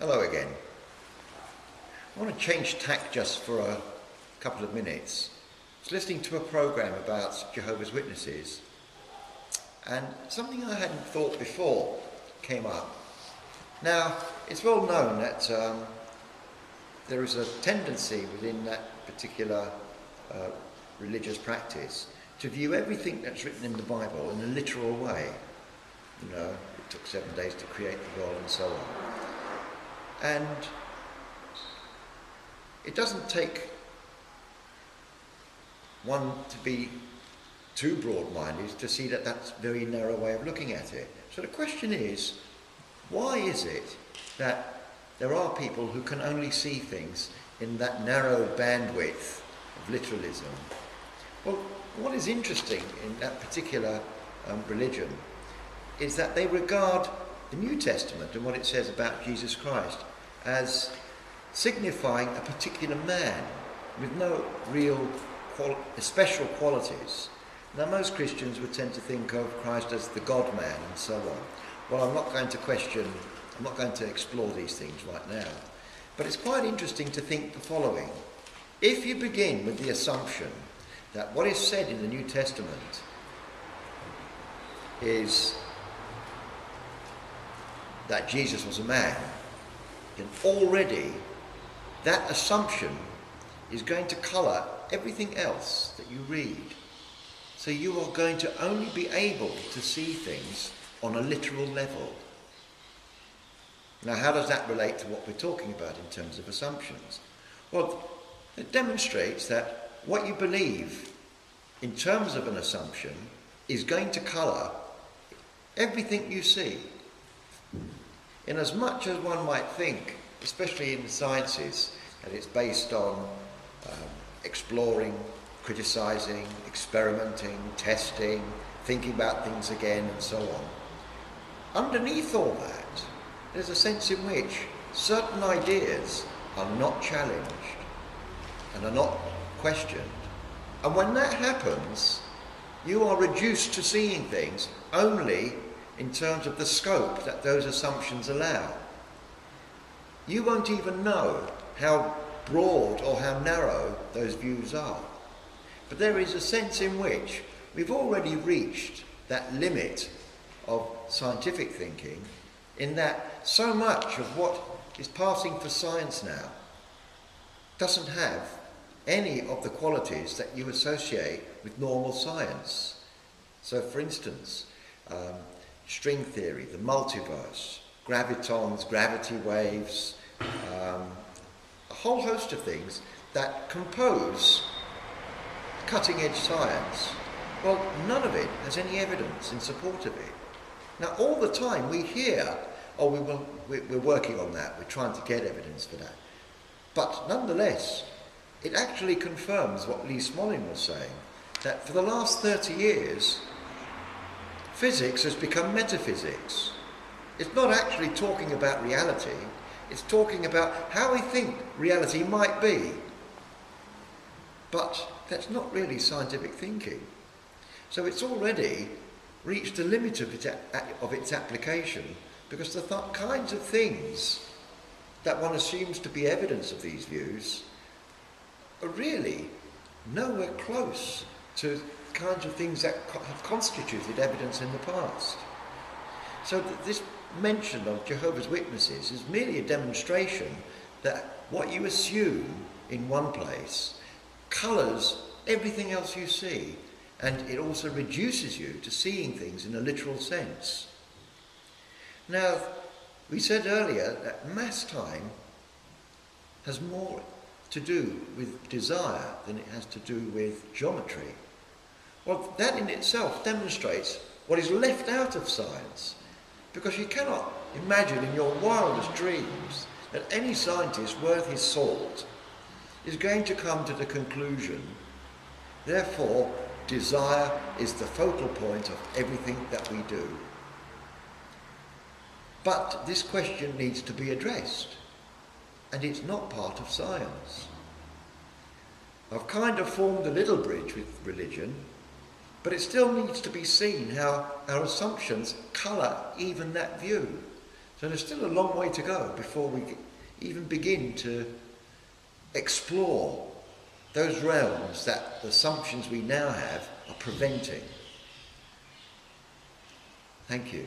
Hello again. I want to change tack just for a couple of minutes. I was listening to a program about Jehovah's Witnesses, and something I hadn't thought before came up. Now, it's well known that there is a tendency within that particular religious practice to view everything that's written in the Bible in a literal way. You know, it took 7 days to create the world and so on. And it doesn't take one to be too broad-minded to see that that's a very narrow way of looking at it. So the question is, why is it that there are people who can only see things in that narrow bandwidth of literalism? Well, what is interesting in that particular religion is that they regard the New Testament and what it says about Jesus Christ as signifying a particular man with no real special qualities. Now, most Christians would tend to think of Christ as the God-man and so on. Well, I'm not going to explore these things right now. But it's quite interesting to think the following. If you begin with the assumption that what is said in the New Testament is that Jesus was a man, then already that assumption is going to colour everything else that you read. So you are going to only be able to see things on a literal level. Now, how does that relate to what we're talking about in terms of assumptions? Well, it demonstrates that what you believe in terms of an assumption is going to colour everything you see. In as much as one might think, especially in the sciences, that it's based on exploring, criticising, experimenting, testing, thinking about things again and so on. Underneath all that, there's a sense in which certain ideas are not challenged and are not questioned. And when that happens, you are reduced to seeing things only in terms of the scope that those assumptions allow. You won't even know how broad or how narrow those views are. But there is a sense in which we've already reached that limit of scientific thinking, in that so much of what is passing for science now doesn't have any of the qualities that you associate with normal science. So, for instance, string theory, the multiverse, gravitons, gravity waves, a whole host of things that compose cutting-edge science. Well, none of it has any evidence in support of it. Now, all the time we hear, we're working on that, we're trying to get evidence for that. But nonetheless, it actually confirms what Lee Smolin was saying, that for the last 30 years, physics has become metaphysics. It's not actually talking about reality, it's talking about how we think reality might be. But that's not really scientific thinking. So it's already reached the limit of its application, because the kinds of things that one assumes to be evidence of these views are really nowhere close to the kinds of things that have constituted evidence in the past. So this mention of Jehovah's Witnesses is merely a demonstration that what you assume in one place colours everything else you see, and it also reduces you to seeing things in a literal sense. Now, we said earlier that mass time has more to do with desire than it has to do with geometry. Well, that in itself demonstrates what is left out of science, because you cannot imagine in your wildest dreams that any scientist worth his salt is going to come to the conclusion, therefore, desire is the focal point of everything that we do. But this question needs to be addressed, and it's not part of science. I've kind of formed a little bridge with religion, but it still needs to be seen how our assumptions colour even that view. So there's still a long way to go before we even begin to explore those realms that the assumptions we now have are preventing. Thank you.